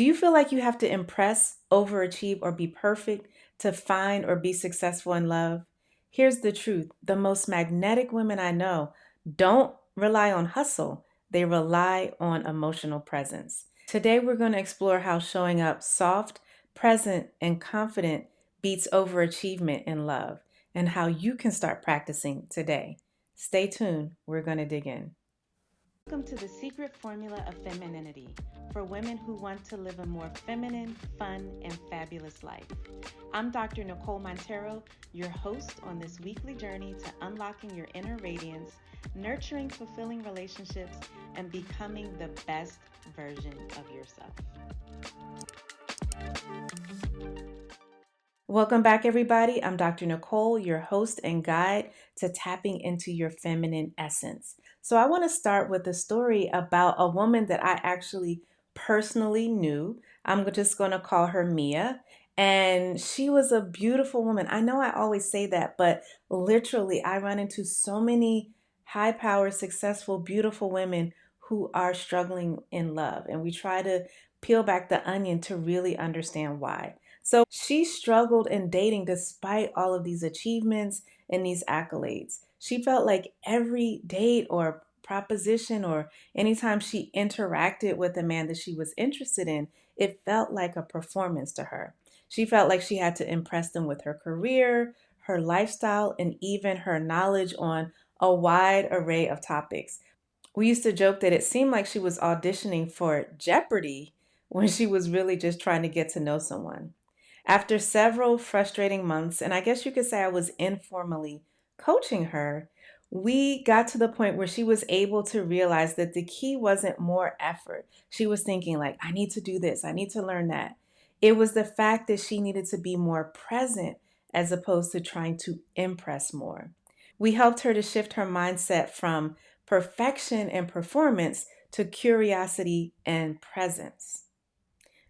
Do you feel like you have to impress, overachieve, or be perfect to find or be successful in love? Here's the truth: the most magnetic women I know don't rely on hustle, they rely on emotional presence. Today, we're going to explore how showing up soft, present, and confident beats overachievement in love, and how you can start practicing today. Stay tuned, we're going to dig in. Welcome to the Secret Formula of Femininity for women who want to live a more feminine, fun, and fabulous life. I'm Dr. Nicole Montero, your host on this weekly journey to unlocking your inner radiance, nurturing fulfilling relationships, and becoming the best version of yourself. Welcome back, everybody. I'm Dr. Nicole, your host and guide to tapping into your feminine essence. So I want to start with a story about a woman that I actually personally knew. I'm just going to call her Mia. And she was a beautiful woman. I know I always say that, but literally, I run into so many high powered, successful, beautiful women who are struggling in love. And we try to peel back the onion to really understand why. So she struggled in dating despite all of these achievements and these accolades. She felt like every date or proposition or anytime she interacted with a man that she was interested in, it felt like a performance to her. She felt like she had to impress them with her career, her lifestyle, and even her knowledge on a wide array of topics. We used to joke that it seemed like she was auditioning for Jeopardy when she was really just trying to get to know someone. After several frustrating months, and I guess you could say I was informally coaching her, we got to the point where she was able to realize that the key wasn't more effort. She was thinking, like, I need to do this, I need to learn that. It was the fact that she needed to be more present as opposed to trying to impress more. We helped her to shift her mindset from perfection and performance to curiosity and presence.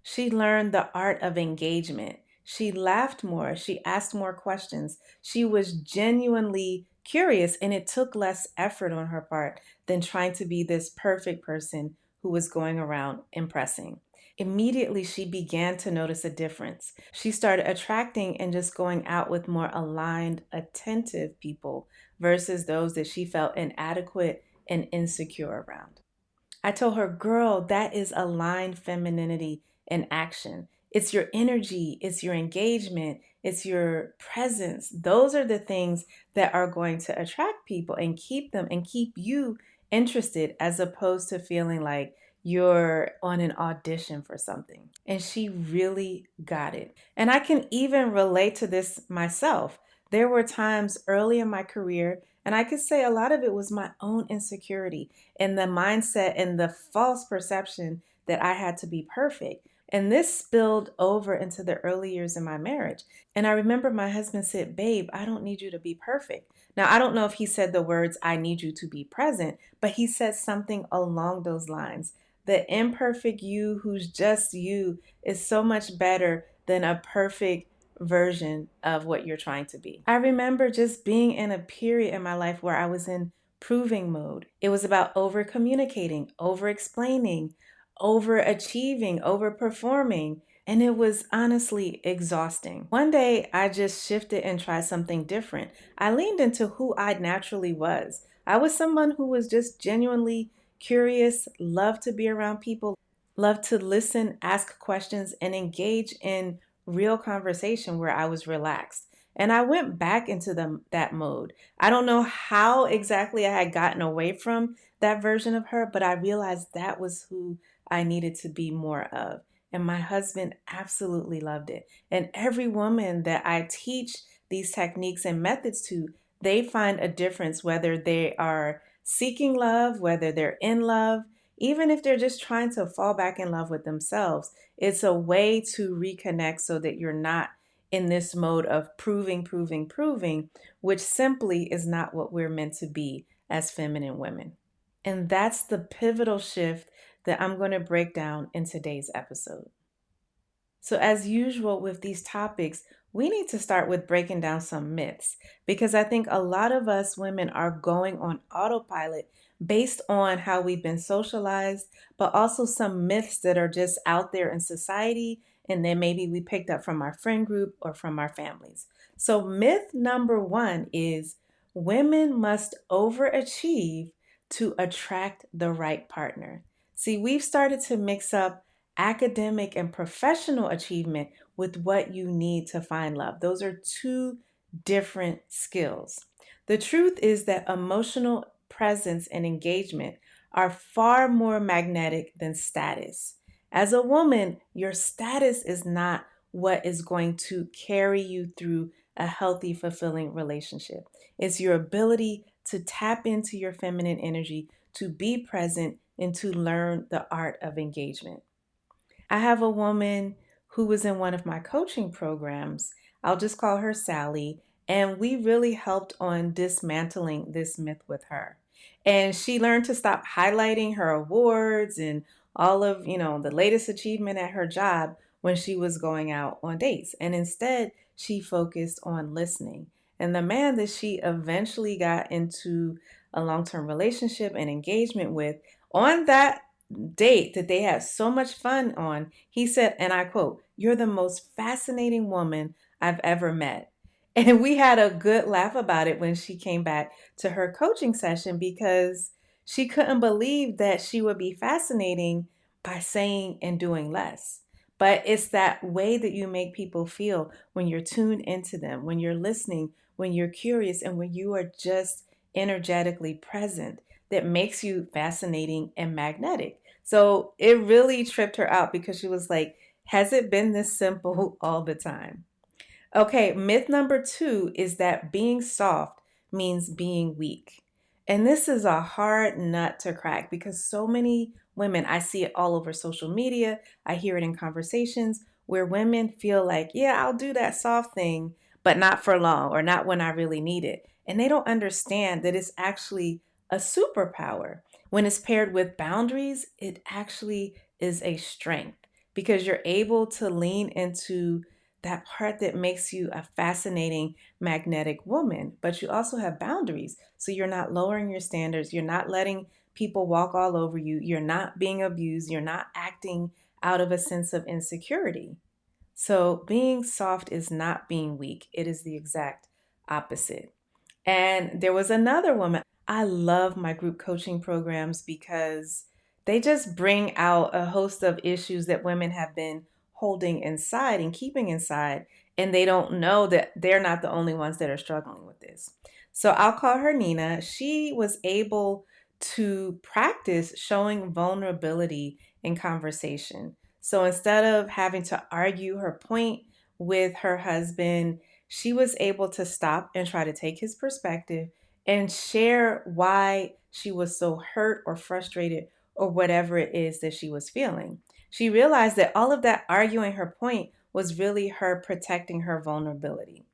She learned the art of engagement. She laughed more. She asked more questions. She was genuinely curious, and it took less effort on her part than trying to be this perfect person who was going around impressing. Immediately, she began to notice a difference. She started attracting and just going out with more aligned, attentive people versus those that she felt inadequate and insecure around. I told her, girl, that is aligned femininity in action. It's your energy, it's your engagement, it's your presence. Those are the things that are going to attract people and keep them and keep you interested as opposed to feeling like you're on an audition for something. And she really got it. And I can even relate to this myself. There were times early in my career, and I could say a lot of it was my own insecurity and the mindset and the false perception that I had to be perfect. And this spilled over into the early years in my marriage. And I remember my husband said, Babe, I don't need you to be perfect. Now, I don't know if he said the words, I need you to be present, but he said something along those lines. The imperfect you who's just you is so much better than a perfect version of what you're trying to be. I remember just being in a period in my life where I was in proving mode. It was about over communicating, over explaining, overachieving, over performing. And it was honestly exhausting. One day I just shifted and tried something different. I leaned into who I naturally was. I was someone who was just genuinely curious, loved to be around people, loved to listen, ask questions, and engage in real conversation where I was relaxed. And I went back into that mode. I don't know how exactly I had gotten away from that version of her, but I realized that was who I needed to be more of. And my husband absolutely loved it. And every woman that I teach these techniques and methods to, they find a difference whether they are seeking love, whether they're in love, even if they're just trying to fall back in love with themselves. It's a way to reconnect so that you're not in this mode of proving, proving, proving, which simply is not what we're meant to be as feminine women. And that's the pivotal shift that I'm going to break down in today's episode. So, as usual with these topics, we need to start with breaking down some myths because I think a lot of us women are going on autopilot based on how we've been socialized, but also some myths that are just out there in society. And then maybe we picked up from our friend group or from our families. So, myth number one is women must overachieve to attract the right partner. See, we've started to mix up academic and professional achievement with what you need to find love. Those are two different skills. The truth is that emotional presence and engagement are far more magnetic than status. As a woman, your status is not what is going to carry you through a healthy, fulfilling relationship. It's your ability to tap into your feminine energy, to be present, and to learn the art of engagement. I have a woman who was in one of my coaching programs. I'll just call her Sally. And we really helped on dismantling this myth with her. And she learned to stop highlighting her awards and all of, the latest achievement at her job when she was going out on dates. And instead, she focused on listening. And the man that she eventually got into a long-term relationship and engagement with, on that date that they had so much fun on, he said, and I quote, "You're the most fascinating woman I've ever met." And we had a good laugh about it when she came back to her coaching session because she couldn't believe that she would be fascinating by saying and doing less. But it's that way that you make people feel when you're tuned into them, when you're listening, when you're curious, and when you are just energetically present that makes you fascinating and magnetic. So it really tripped her out because she was like, has it been this simple all the time? Okay, myth number two is that being soft means being weak. And this is a hard nut to crack because so many women, I see it all over social media, I hear it in conversations where women feel like, yeah, I'll do that soft thing, but not for long or not when I really need it. And they don't understand that it's actually a superpower. When it's paired with boundaries, it actually is a strength because you're able to lean into that part that makes you a fascinating, magnetic woman. But you also have boundaries. So you're not lowering your standards. You're not letting people walk all over you. You're not being abused. You're not acting out of a sense of insecurity. So being soft is not being weak, it is the exact opposite. And there was another woman. I love my group coaching programs because they just bring out a host of issues that women have been holding inside and keeping inside. And they don't know that they're not the only ones that are struggling with this. So I'll call her Nina. She was able to practice showing vulnerability in conversation. So instead of having to argue her point with her husband, she was able to stop and try to take his perspective and share why she was so hurt or frustrated or whatever it is that she was feeling. She realized that all of that arguing her point was really her protecting her vulnerability.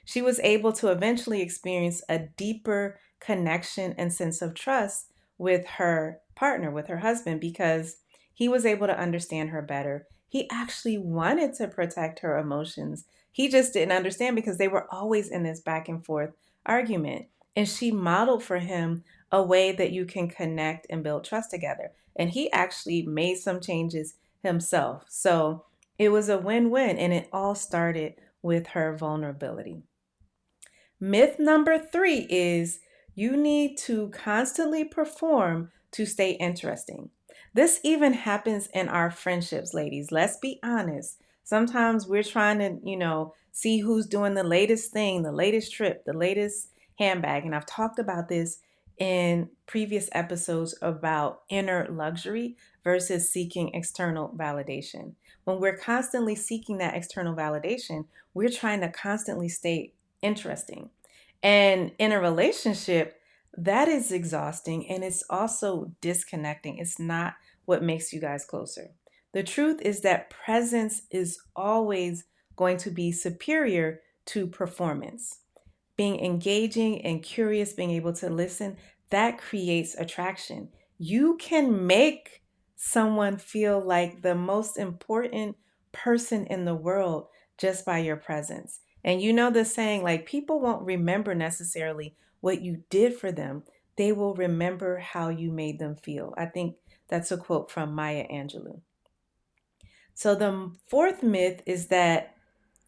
She was able to eventually experience a deeper connection and sense of trust with her partner, with her husband, because he was able to understand her better. He actually wanted to protect her emotions. He just didn't understand because they were always in this back and forth argument. And she modeled for him a way that you can connect and build trust together. And he actually made some changes himself. So it was a win win. And it all started with her vulnerability. Myth number three is you need to constantly perform to stay interesting. This even happens in our friendships, ladies. Let's be honest. Sometimes we're trying to, see who's doing the latest thing, the latest trip, the latest handbag. And I've talked about this in previous episodes about inner luxury versus seeking external validation. When we're constantly seeking that external validation, we're trying to constantly stay interesting. And in a relationship, that is exhausting and it's also disconnecting. It's not what makes you guys closer. The truth is that presence is always going to be superior to performance. Being engaging and curious, being able to listen, that creates attraction. You can make someone feel like the most important person in the world just by your presence. And you know the saying, like, people won't remember necessarily what you did for them. they will remember how you made them feel. I think that's a quote from Maya Angelou. So the fourth myth is that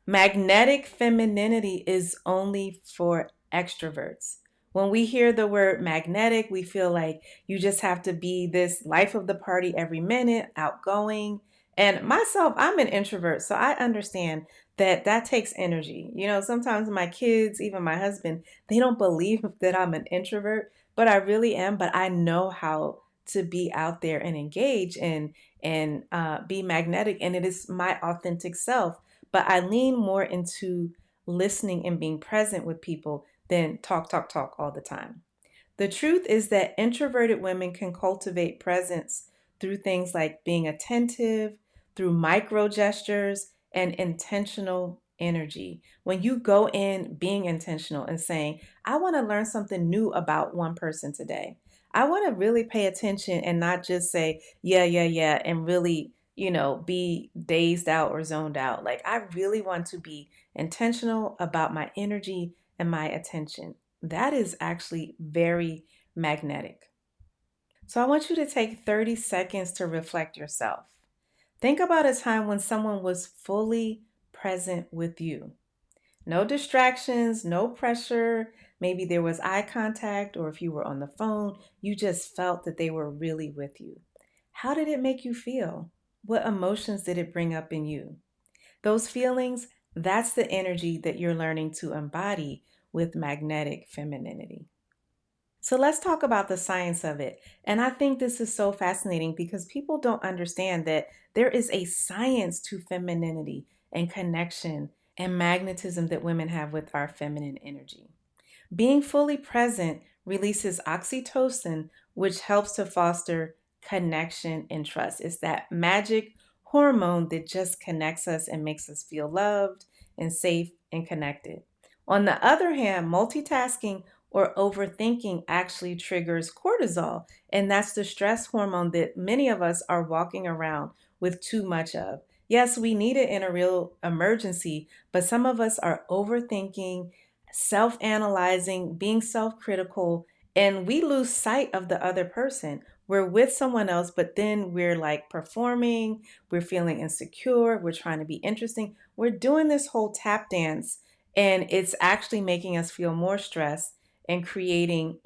magnetic femininity is only for extroverts. When we hear the word magnetic, we feel like you just have to be this life of the party every minute, outgoing. And myself, I'm an introvert, so I understand that that takes energy. You know, sometimes my kids, even my husband, they don't believe that I'm an introvert, but I really am. But I know how to be out there and engage and be magnetic, and it is my authentic self, but I lean more into listening and being present with people than talk, talk, talk all the time. The truth is that introverted women can cultivate presence through things like being attentive, through micro gestures, and intentional energy. When you go in being intentional and saying, I want to learn something new about one person today. I want to really pay attention and not just say, yeah, yeah, yeah, and really, be dazed out or zoned out. Like, I really want to be intentional about my energy and my attention. That is actually very magnetic. So I want you to take 30 seconds to reflect yourself. Think about a time when someone was fully present with you. No distractions, no pressure. Maybe there was eye contact, or if you were on the phone, you just felt that they were really with you. How did it make you feel? What emotions did it bring up in you? Those feelings, that's the energy that you're learning to embody with magnetic femininity. So let's talk about the science of it. And I think this is so fascinating because people don't understand that there is a science to femininity and connection and magnetism that women have with our feminine energy. Being fully present releases oxytocin, which helps to foster connection and trust. It's that magic hormone that just connects us and makes us feel loved and safe and connected. On the other hand, multitasking or overthinking actually triggers cortisol, and that's the stress hormone that many of us are walking around with too much of. Yes, we need it in a real emergency, but some of us are overthinking, self analyzing, being self critical, and we lose sight of the other person. We're with someone else, but then we're like performing, we're feeling insecure, we're trying to be interesting. We're doing this whole tap dance, and it's actually making us feel more stressed and creating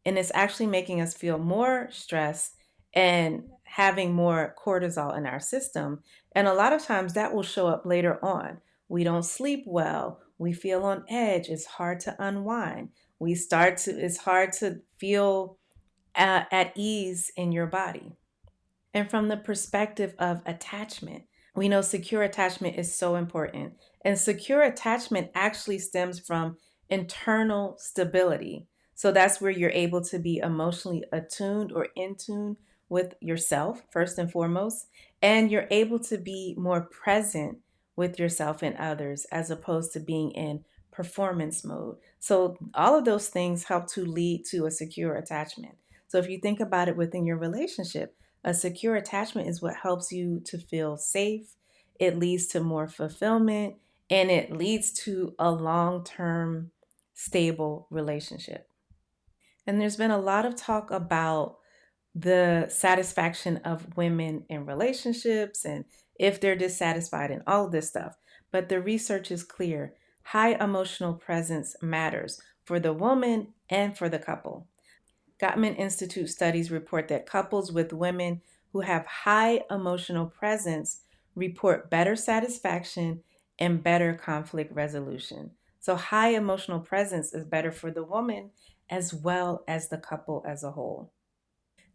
and it's actually making us feel more stressed and having more cortisol in our system. And a lot of times that will show up later on. We don't sleep well. We feel on edge. It's hard to unwind. It's hard to feel at ease in your body. And from the perspective of attachment, we know secure attachment is so important. And secure attachment actually stems from internal stability. So that's where you're able to be emotionally attuned or in tune with yourself, first and foremost. And you're able to be more present with yourself and others as opposed to being in performance mode. So all of those things help to lead to a secure attachment. So if you think about it within your relationship, a secure attachment is what helps you to feel safe. It leads to more fulfillment and it leads to a long term stable relationship. And there's been a lot of talk about the satisfaction of women in relationships and if they're dissatisfied and all of this stuff. But the research is clear. High emotional presence matters for the woman and for the couple. Gottman Institute studies report that couples with women who have high emotional presence report better satisfaction and better conflict resolution. So, high emotional presence is better for the woman as well as the couple as a whole.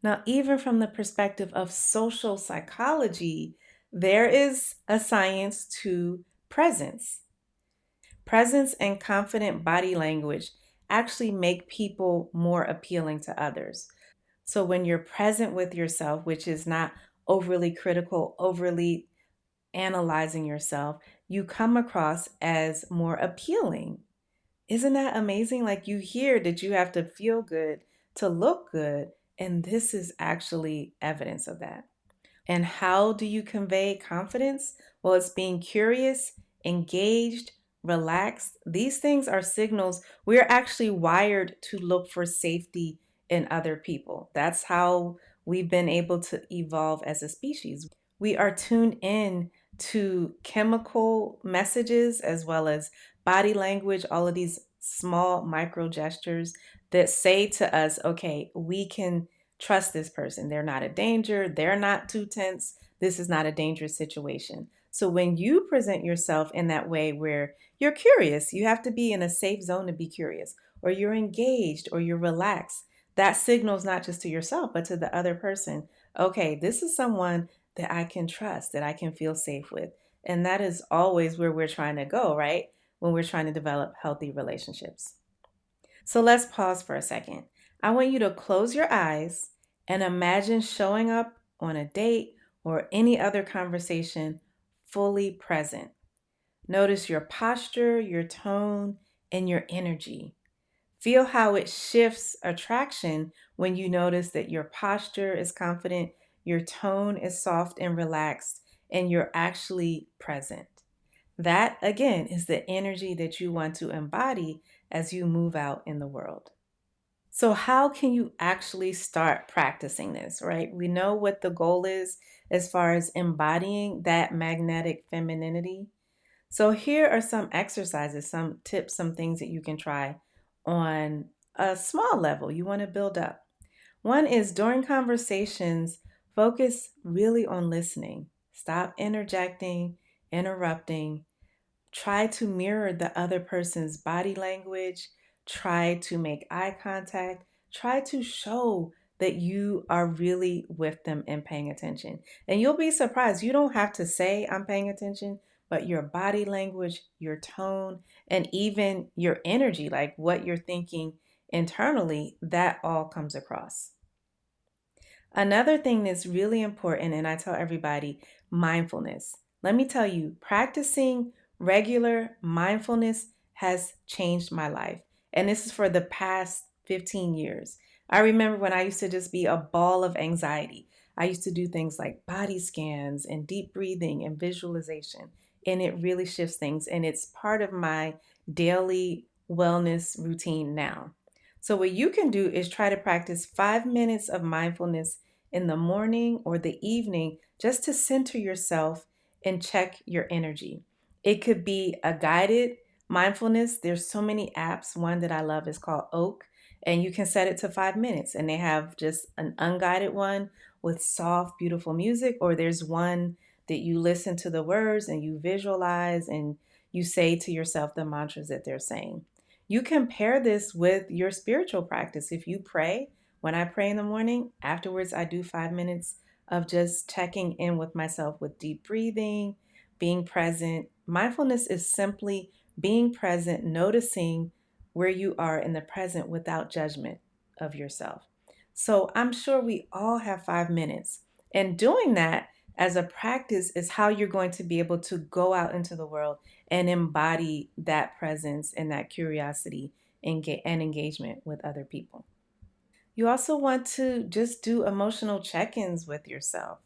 Now, even from the perspective of social psychology, there is a science to presence. Presence and confident body language actually make people more appealing to others. So when you're present with yourself, which is not overly critical, overly analyzing yourself, you come across as more appealing. Isn't that amazing? Like you hear that you have to feel good to look good. And this is actually evidence of that. And how do you convey confidence? Well, it's being curious, engaged, relaxed, these things are signals. We're actually wired to look for safety in other people. That's how we've been able to evolve as a species. We are tuned in to chemical messages as well as body language, all of these small micro gestures that say to us, okay, we can trust this person. They're not a danger. They're not too tense. This is not a dangerous situation. So when you present yourself in that way where you're curious, you have to be in a safe zone to be curious, or you're engaged, or you're relaxed. That signals not just to yourself, but to the other person. Okay, this is someone that I can trust, that I can feel safe with. And that is always where we're trying to go, right? When we're trying to develop healthy relationships. So let's pause for a second. I want you to close your eyes and imagine showing up on a date or any other conversation fully present. Notice your posture, your tone, and your energy. Feel how it shifts attraction when you notice that your posture is confident, your tone is soft and relaxed, and you're actually present. That, again, is the energy that you want to embody as you move out in the world. So, how can you actually start practicing this, right? We know what the goal is as far as embodying that magnetic femininity. So, here are some exercises, some tips, some things that you can try on a small level you want to build up. One is during conversations, focus really on listening. Stop interjecting, interrupting. Try to mirror the other person's body language. Try to make eye contact. Try to show that you are really with them and paying attention. And you'll be surprised. You don't have to say, I'm paying attention, but your body language, your tone, and even your energy, like what you're thinking internally, that all comes across. Another thing that's really important, and I tell everybody, mindfulness. Let me tell you, practicing regular mindfulness has changed my life. And this is for the past 15 years. I remember when I used to just be a ball of anxiety. I used to do things like body scans and deep breathing and visualization. And it really shifts things. And it's part of my daily wellness routine now. So, what you can do is try to practice 5 minutes of mindfulness in the morning or the evening just to center yourself and check your energy. It could be a guided mindfulness. There's so many apps. One that I love is called Oak, and you can set it to 5 minutes. And they have just an unguided one with soft, beautiful music, or there's one that you listen to the words and you visualize and you say to yourself the mantras that they're saying. You can pair this with your spiritual practice. If you pray, when I pray in the morning, afterwards, I do 5 minutes of just checking in with myself with deep breathing, being present. Mindfulness is simply being present, noticing where you are in the present without judgment of yourself. So I'm sure we all have 5 minutes. And doing that as a practice is how you're going to be able to go out into the world and embody that presence and that curiosity and engagement with other people. You also want to just do emotional check ins with yourself.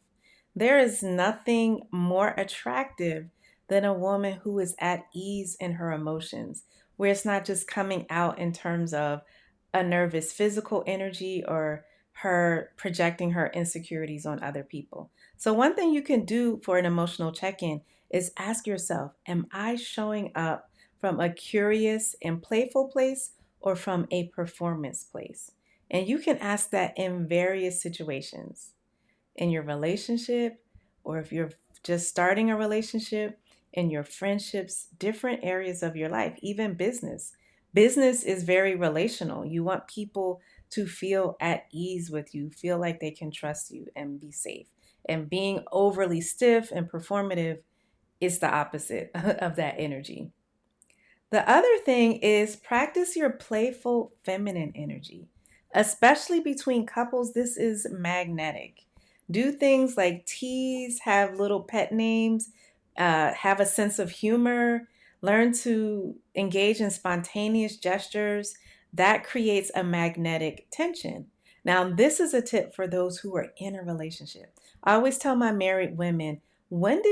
There is nothing more attractive than a woman who is at ease in her emotions, where it's not just coming out in terms of a nervous physical energy or her projecting her insecurities on other people. So, one thing you can do for an emotional check in is ask yourself, am I showing up from a curious and playful place or from a performance place? And you can ask that in various situations in your relationship, or if you're just starting a relationship, in your friendships, different areas of your life, even business. Business is very relational. You want people to feel at ease with you, feel like they can trust you and be safe. And being overly stiff and performative is the opposite of that energy. The other thing is practice your playful feminine energy, especially between couples. This is magnetic. Do things like tease, have little pet names, have a sense of humor, learn to engage in spontaneous gestures. That creates a magnetic tension. Now, this is a tip for those who are in a relationship. I always tell my married women, when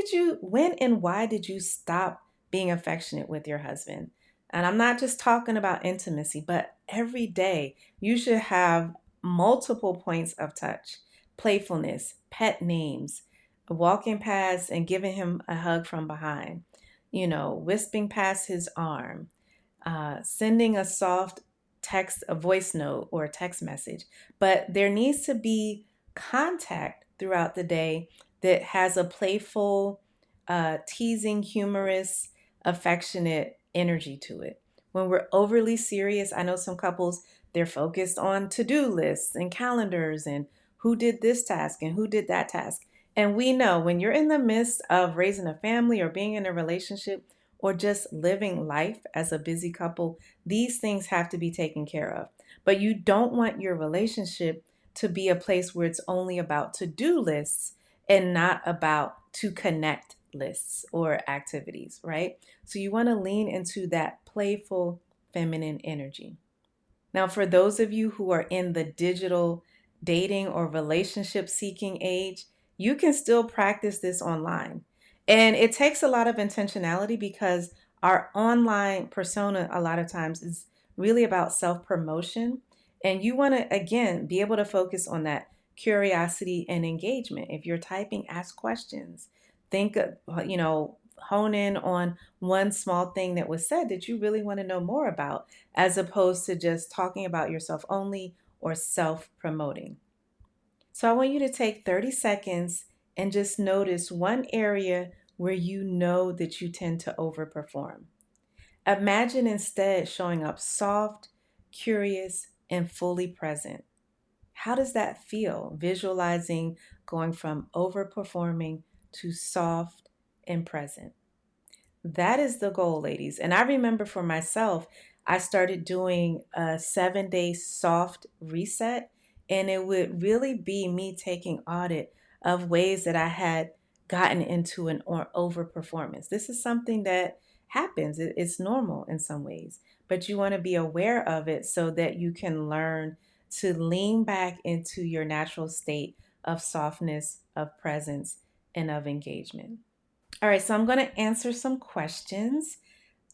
and why did you stop being affectionate with your husband. And I'm not just talking about intimacy, but every day you should have multiple points of touch, playfulness, pet names, walking past and giving him a hug from behind, wisping past his arm, sending a soft text, a voice note, or a text message. But there needs to be contact throughout the day that has a playful, teasing, humorous, affectionate energy to it. When we're overly serious, I know some couples, they're focused on to do lists and calendars and who did this task and who did that task. And we know when you're in the midst of raising a family or being in a relationship, or just living life as a busy couple, these things have to be taken care of. But you don't want your relationship to be a place where it's only about to do lists and not about to connect lists or activities, right? So you want to lean into that playful feminine energy. Now, for those of you who are in the digital dating or relationship seeking age, you can still practice this online. And it takes a lot of intentionality because our online persona, a lot of times, is really about self promotion. And you want to, again, be able to focus on that curiosity and engagement. If you're typing, ask questions. Think, hone in on one small thing that was said that you really want to know more about, as opposed to just talking about yourself only or self promoting. So I want you to take 30 seconds and just notice one area where you know that you tend to overperform. Imagine instead showing up soft, curious, and fully present. How does that feel? Visualizing going from overperforming to soft and present. That is the goal, ladies. And I remember for myself, I started doing a 7-day soft reset, and it would really be me taking audit of ways that I had gotten into an or overperformance. This is something that happens. It's normal in some ways, but you want to be aware of it so that you can learn to lean back into your natural state of softness, of presence, and of engagement. All right, so I'm going to answer some questions.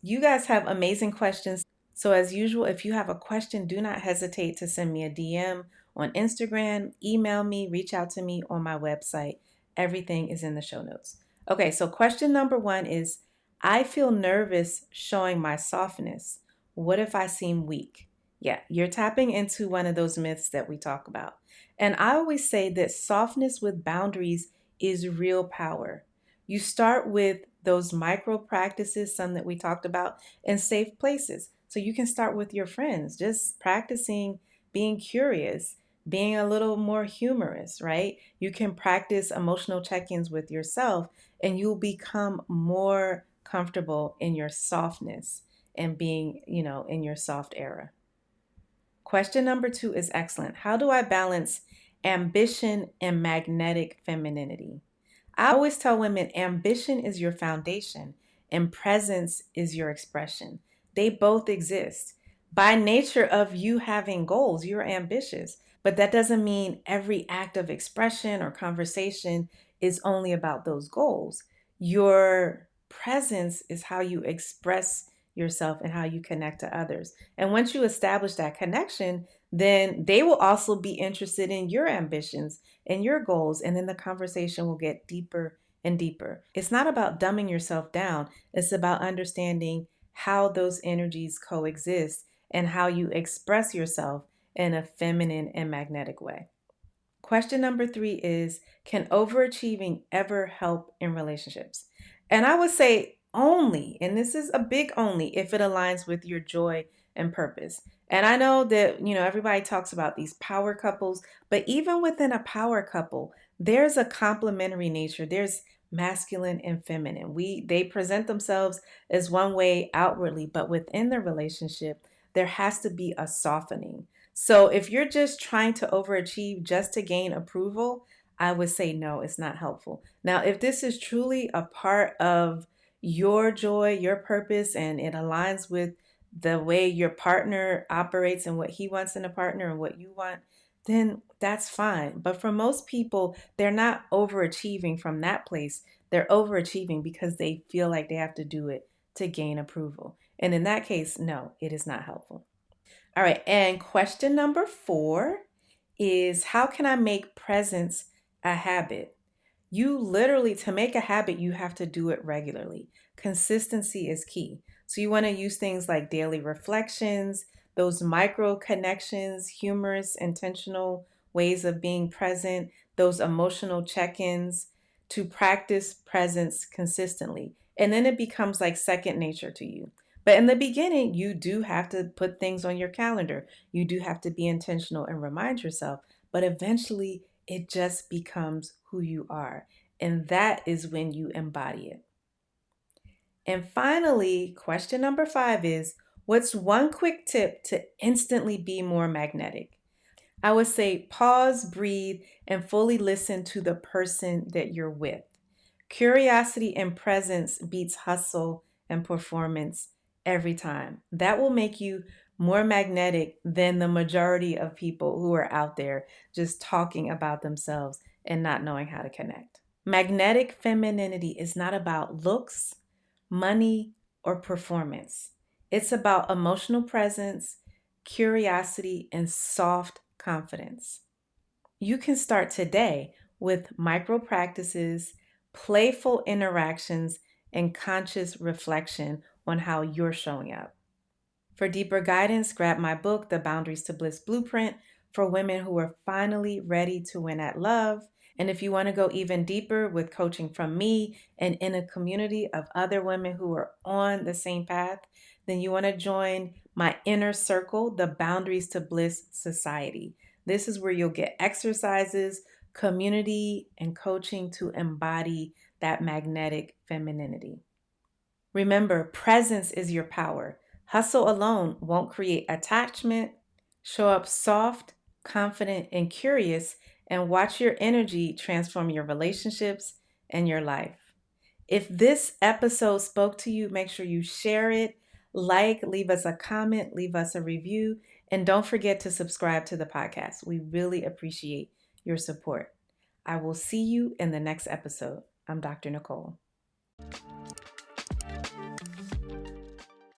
You guys have amazing questions. So, as usual, if you have a question, do not hesitate to send me a DM on Instagram, email me, reach out to me on my website. Everything is in the show notes. Okay, so question number one is, I feel nervous showing my softness. What if I seem weak? Yeah, you're tapping into one of those myths that we talk about. And I always say that softness with boundaries is real power. You start with those micro practices, some that we talked about, in safe places. So you can start with your friends, just practicing being curious, being a little more humorous, right? You can practice emotional check ins with yourself, and you'll become more comfortable in your softness and being, in your soft era. Question number two is excellent. How do I balance ambition and magnetic femininity? I always tell women ambition is your foundation and presence is your expression. They both exist. By nature of you having goals, you're ambitious, but that doesn't mean every act of expression or conversation is only about those goals. Your presence is how you express yourself and how you connect to others. And once you establish that connection, then they will also be interested in your ambitions and your goals. And then the conversation will get deeper and deeper. It's not about dumbing yourself down, it's about understanding how those energies coexist and how you express yourself in a feminine and magnetic way. Question number three is, can overachieving ever help in relationships? And I would say only, and this is a big only, if it aligns with your joy and purpose. And I know that, everybody talks about these power couples, but even within a power couple, there's a complementary nature. There's masculine and feminine. They present themselves as one way outwardly, but within the relationship, there has to be a softening. So if you're just trying to overachieve just to gain approval, I would say no, it's not helpful. Now, if this is truly a part of your joy, your purpose, and it aligns with the way your partner operates and what he wants in a partner and what you want, then that's fine. But for most people, they're not overachieving from that place. They're overachieving because they feel like they have to do it to gain approval. And in that case, no, it is not helpful. All right. And question number 4 is, how can I make presence a habit? You literally, to make a habit, you have to do it regularly. Consistency is key. So you want to use things like daily reflections, those micro connections, humorous, intentional ways of being present, those emotional check ins to practice presence consistently. And then it becomes like second nature to you. But in the beginning, you do have to put things on your calendar. You do have to be intentional and remind yourself. But eventually, it just becomes who you are. And that is when you embody it. And finally, question number 5 is, what's one quick tip to instantly be more magnetic? I would say pause, breathe, and fully listen to the person that you're with. Curiosity and presence beats hustle and performance every time. That will make you more magnetic than the majority of people who are out there just talking about themselves and not knowing how to connect. Magnetic femininity is not about looks, money, or performance. It's about emotional presence, curiosity, and soft confidence. You can start today with micro practices, playful interactions, and conscious reflection on how you're showing up. For deeper guidance, grab my book, The Boundaries to Bliss Blueprint, for women who are finally ready to win at love. And if you want to go even deeper with coaching from me and in a community of other women who are on the same path, then you want to join my inner circle, the Boundaries to Bliss Society. This is where you'll get exercises, community, and coaching to embody that magnetic femininity. Remember, presence is your power. Hustle alone won't create attachment. Show up soft, confident, and curious, and watch your energy transform your relationships and your life. If this episode spoke to you, make sure you share it, leave us a comment, leave us a review, and don't forget to subscribe to the podcast. We really appreciate your support. I will see you in the next episode. I'm Dr. Nicole.